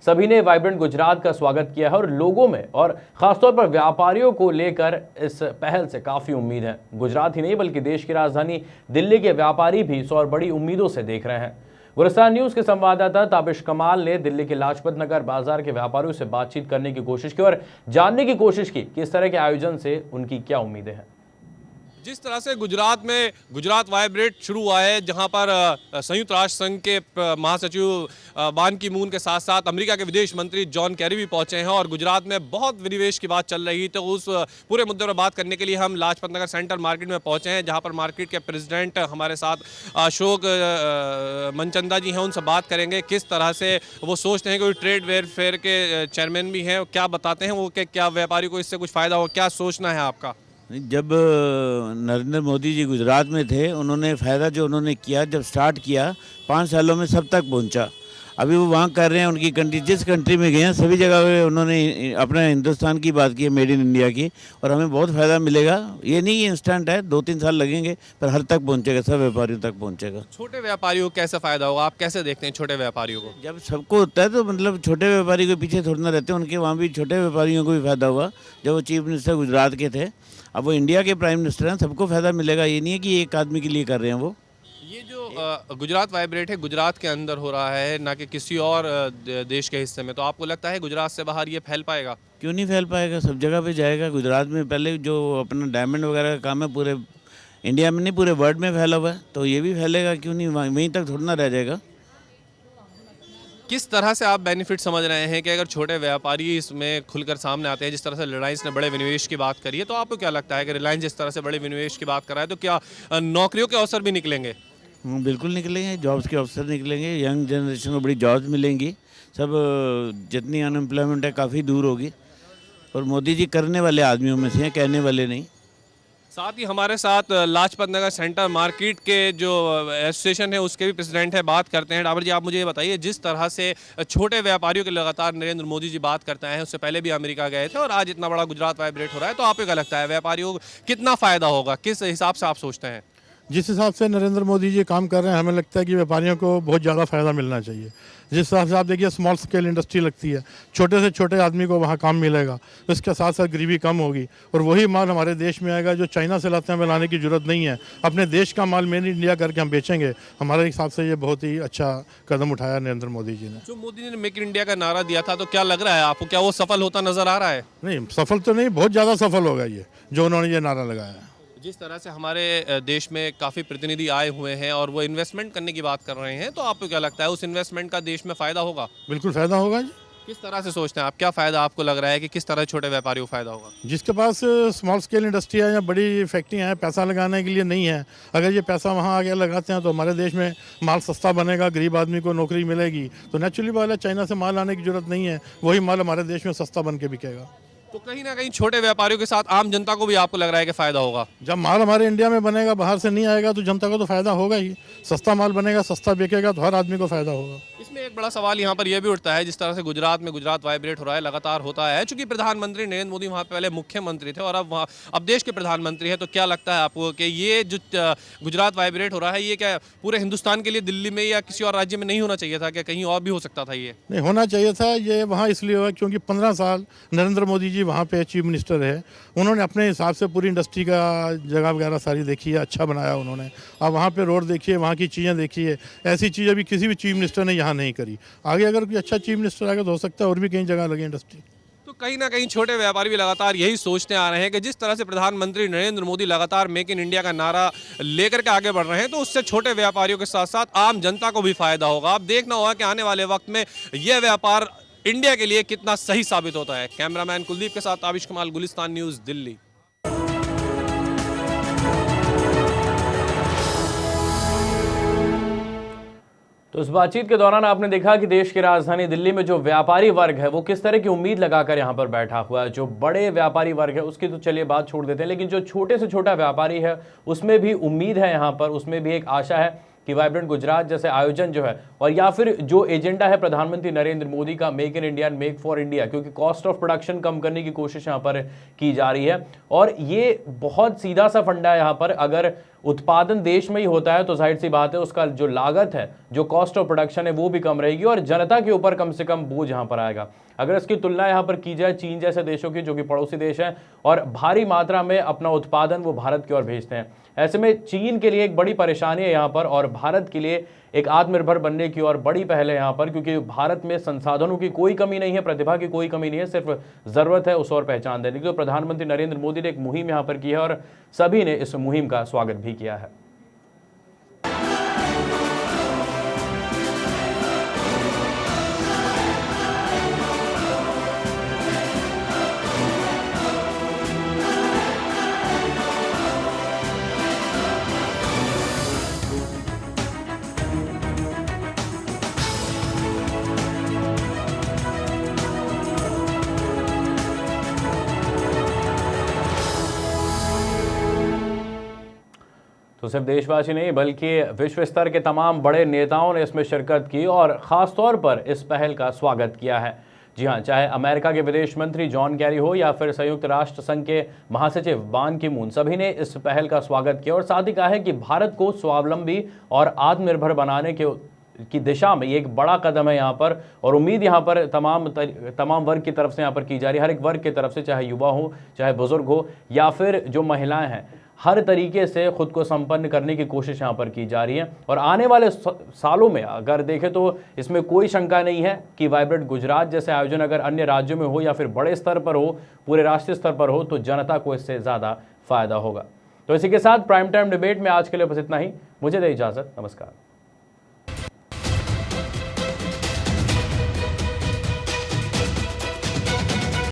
सभी ने वाइब्रेंट गुजरात का स्वागत किया है और लोगों में और खासतौर पर व्यापारियों को लेकर इस पहल से काफ़ी उम्मीद है। गुजरात ही नहीं बल्कि देश की राजधानी दिल्ली के व्यापारी भी इस और बड़ी उम्मीदों से देख रहे हैं। गुलिस्तान न्यूज़ के संवाददाता ताबिश कमाल ने दिल्ली के लाजपत नगर बाजार के व्यापारियों से बातचीत करने की कोशिश की और जानने की कोशिश की कि इस तरह के आयोजन से उनकी क्या उम्मीदें हैं। जिस तरह से गुजरात में गुजरात वाइब्रेट शुरू हुआ है, जहां पर संयुक्त राष्ट्र संघ के महासचिव बान की मून के साथ साथ अमेरिका के विदेश मंत्री जॉन कैरी भी पहुंचे हैं और गुजरात में बहुत विनिवेश की बात चल रही, तो उस पूरे मुद्दे पर बात करने के लिए हम लाजपत नगर सेंट्रल मार्केट में पहुंचे हैं, जहां पर मार्केट के प्रेसिडेंट हमारे साथ अशोक मनचंदा जी हैं। उनसे बात करेंगे किस तरह से वो सोचते हैं कि ट्रेड वेलफेयर के चेयरमैन भी हैं, क्या बताते हैं वो कि क्या व्यापारी को इससे कुछ फ़ायदा हो, क्या सोचना है आपका? जब नरेंद्र मोदी जी गुजरात में थे, उन्होंने फ़ायदा जो उन्होंने किया, जब स्टार्ट किया 5 सालों में सब तक पहुंचा। अभी वो वहाँ कर रहे हैं, उनकी कंट्री जिस कंट्री में गए हैं सभी जगह पे उन्होंने अपने हिंदुस्तान की बात की है, मेड इन इंडिया की, और हमें बहुत फ़ायदा मिलेगा। ये नहीं कि इंस्टेंट है, 2-3 साल लगेंगे पर हर तक पहुँचेगा, सब व्यापारियों तक पहुँचेगा। छोटे व्यापारियों को कैसे फ़ायदा होगा, आप कैसे देखते हैं छोटे व्यापारियों को? जब सबको होता है तो मतलब छोटे व्यापारी के पीछे थोड़ी ना रहते हैं, उनके वहाँ भी छोटे व्यापारियों को भी फ़ायदा होगा। जब वो चीफ मिनिस्टर गुजरात के थे, अब वो इंडिया के प्राइम मिनिस्टर हैं, सबको फ़ायदा मिलेगा। ये नहीं है कि एक आदमी के लिए कर रहे हैं वो। ये जो गुजरात वाइब्रेट है गुजरात के अंदर हो रहा है, ना कि किसी और देश के हिस्से में, तो आपको लगता है गुजरात से बाहर ये फैल पाएगा? क्यों नहीं फैल पाएगा, सब जगह पे जाएगा। गुजरात में पहले जो अपना डायमंड वगैरह का काम है पूरे इंडिया में नहीं पूरे वर्ल्ड में फैला हुआ है, तो ये भी फैलेगा। क्यों नहीं, वहीं तक थोड़ा ना रह जाएगा। किस तरह से आप बेनिफिट समझ रहे हैं कि अगर छोटे व्यापारी इसमें खुलकर सामने आते हैं, जिस तरह से रिलायंस ने बड़े विनिवेश की बात करी है, तो आपको क्या लगता है कि रिलायंस जिस तरह से बड़े विनिवेश की बात कर रहा है, तो क्या नौकरियों के अवसर भी निकलेंगे? बिल्कुल निकलेंगे, जॉब्स के अवसर निकलेंगे, यंग जनरेशन को बड़ी जॉब्स मिलेंगी। सब जितनी अनएम्प्लॉयमेंट है काफ़ी दूर होगी, और मोदी जी करने वाले आदमियों में से हैं, कहने वाले नहीं। साथ ही हमारे साथ लाजपत नगर सेंटर मार्केट के जो एसोसिएशन है उसके भी प्रेसिडेंट है, बात करते हैं। डाबर जी, आप मुझे ये बताइए, जिस तरह से छोटे व्यापारियों के लगातार नरेंद्र मोदी जी बात करते हैं, उससे पहले भी अमेरिका गए थे और आज इतना बड़ा गुजरात वाइब्रेट हो रहा है, तो आपको क्या लगता है व्यापारियों को कितना फ़ायदा होगा, किस हिसाब से आप सोचते हैं? जिस हिसाब से नरेंद्र मोदी जी काम कर रहे हैं, हमें लगता है कि व्यापारियों को बहुत ज़्यादा फ़ायदा मिलना चाहिए। जिस हिसाब से आप देखिए स्मॉल स्केल इंडस्ट्री लगती है, छोटे से छोटे आदमी को वहाँ काम मिलेगा, तो इसके साथ साथ गरीबी कम होगी और वही माल हमारे देश में आएगा जो चाइना से लाते हैं, हमें लाने की ज़रूरत नहीं है। अपने देश का माल मेड इन इंडिया करके हम बेचेंगे। हमारे हिसाब से ये बहुत ही अच्छा कदम उठाया नरेंद्र मोदी जी ने। जो मोदी ने मेक इन इंडिया का नारा दिया था, तो क्या लग रहा है आपको, क्या वो सफल होता नजर आ रहा है? नहीं, सफल तो नहीं, बहुत ज़्यादा सफल होगा ये जो उन्होंने ये नारा लगाया है। जिस तरह से हमारे देश में काफ़ी प्रतिनिधि आए हुए हैं और वो इन्वेस्टमेंट करने की बात कर रहे हैं, तो आपको क्या लगता है उस इन्वेस्टमेंट का देश में फ़ायदा होगा? बिल्कुल फ़ायदा होगा जी। किस तरह से सोचते हैं आप, क्या फ़ायदा आपको लग रहा है कि किस तरह छोटे व्यापारियों को फ़ायदा होगा? जिसके पास स्मॉल स्केल इंडस्ट्री है या बड़ी फैक्ट्रियाँ हैं, पैसा लगाने के लिए नहीं है, अगर ये पैसा वहाँ आगे लगाते हैं तो हमारे देश में माल सस्ता बनेगा, गरीब आदमी को नौकरी मिलेगी। तो नेचुरली बात है, चाइना से माल आने की ज़रूरत नहीं है, वही माल हमारे देश में सस्ता बन के बिकेगा। तो कहीं ना कहीं छोटे व्यापारियों के साथ आम जनता को भी आपको लग रहा है कि फ़ायदा होगा? जब माल हमारे इंडिया में बनेगा, बाहर से नहीं आएगा, तो जनता को तो फ़ायदा होगा ही। सस्ता माल बनेगा, सस्ता बिकेगा, तो हर आदमी को फ़ायदा होगा। इसमें एक बड़ा सवाल यहाँ पर यह भी उठता है, जिस तरह से गुजरात में गुजरात वाइब्रेट हो रहा है, लगातार होता है, चूंकि प्रधानमंत्री नरेंद्र मोदी वहाँ पहले मुख्यमंत्री थे और अब देश के प्रधानमंत्री हैं, तो क्या लगता है आपको कि ये जो गुजरात वाइब्रेट हो रहा है, ये क्या पूरे हिंदुस्तान के लिए दिल्ली में या किसी और राज्य में नहीं होना चाहिए था, क्या कहीं और भी हो सकता था? ये नहीं होना चाहिए था, ये वहाँ इसलिए हुआ क्योंकि 15 साल नरेंद्र मोदी जी वहाँ पे चीफ मिनिस्टर है। उन्होंने अपने हिसाब से पूरी इंडस्ट्री का जगह वगैरह सारी देखी है, अच्छा बनाया उन्होंने। अब वहाँ पे रोड देखिए, वहाँ की चीज़ें देखिए, ऐसी चीज़ अभी किसी भी चीफ मिनिस्टर ने यहाँ नहीं करी। आगे अगर कोई अच्छा चीफ मिनिस्टर आएगा तो हो सकता है और भी कई जगह लगे इंडस्ट्री। तो कहीं ना कहीं छोटे व्यापारी भी लगातार यही सोचते आ रहे हैं कि जिस तरह से प्रधानमंत्री नरेंद्र मोदी लगातार मेक इन इंडिया का नारा लेकर के आगे बढ़ रहे हैं, तो उससे छोटे व्यापारियों के साथ साथ आम जनता को भी फायदा होगा। अब देखना होगा कि आने वाले वक्त में यह व्यापार इंडिया के लिए कितना सही साबित होता है। कैमरामैन कुलदीप के साथ ताबिश कमाल, गुलिस्तान न्यूज़, दिल्ली। तो इस बातचीत के दौरान आपने देखा कि देश की राजधानी दिल्ली में जो व्यापारी वर्ग है वो किस तरह की उम्मीद लगाकर यहाँ पर बैठा हुआ है। जो बड़े व्यापारी वर्ग है उसकी तो चलिए बात छोड़ देते हैं, लेकिन जो छोटे से छोटा व्यापारी है उसमें भी उम्मीद है, यहाँ पर उसमें भी एक आशा है कि वाइब्रेंट गुजरात जैसे आयोजन जो है, और या फिर जो एजेंडा है प्रधानमंत्री नरेंद्र मोदी का, make in India, make for India, क्योंकि कॉस्ट ऑफ प्रोडक्शन कम करने की कोशिश यहाँ पर की जा रही है और ये बहुत सीधा सा फंडा है यहाँ पर। अगर उत्पादन देश में ही होता है तो जाहिर सी बात है उसका जो लागत है, जो कॉस्ट ऑफ प्रोडक्शन है वो भी कम रहेगी और जनता के ऊपर कम से कम बोझ यहाँ पर आएगा। अगर इसकी तुलना यहाँ पर की जाए चीन जैसे देशों की, जो कि पड़ोसी देश हैं और भारी मात्रा में अपना उत्पादन वो भारत की ओर भेजते हैं, ऐसे में चीन के लिए एक बड़ी परेशानी है यहाँ पर और भारत के लिए एक आत्मनिर्भर बनने की और बड़ी पहल है यहाँ पर, क्योंकि भारत में संसाधनों की कोई कमी नहीं है, प्रतिभा की कोई कमी नहीं है, सिर्फ ज़रूरत है उस ओर पहचान देने की। तो प्रधानमंत्री नरेंद्र मोदी ने एक मुहिम यहाँ पर की है और सभी ने इस मुहिम का स्वागत भी किया है। तो सिर्फ देशवासी नहीं बल्कि विश्व स्तर के तमाम बड़े नेताओं ने इसमें शिरकत की और ख़ास तौर पर इस पहल का स्वागत किया है। जी हाँ, चाहे अमेरिका के विदेश मंत्री जॉन कैरी हो या फिर संयुक्त राष्ट्र संघ के महासचिव बान की मून, सभी ने इस पहल का स्वागत किया और साथ ही कहा है कि भारत को स्वावलंबी और आत्मनिर्भर बनाने की दिशा में ये एक बड़ा कदम है यहाँ पर। और उम्मीद यहाँ पर तमाम वर्ग की तरफ से यहाँ पर की जा रही है, हर एक वर्ग की तरफ से, चाहे युवा हो, चाहे बुजुर्ग हो या फिर जो महिलाएं हैं, हर तरीके से खुद को संपन्न करने की कोशिश यहाँ पर की जा रही है। और आने वाले सालों में अगर देखें तो इसमें कोई शंका नहीं है कि वाइब्रेंट गुजरात जैसे आयोजन अगर अन्य राज्यों में हो या फिर बड़े स्तर पर हो, पूरे राष्ट्रीय स्तर पर हो, तो जनता को इससे ज़्यादा फायदा होगा। तो इसी के साथ प्राइम टाइम डिबेट में आज के लिए बस इतना ही। मुझे दे इजाज़त, नमस्कार।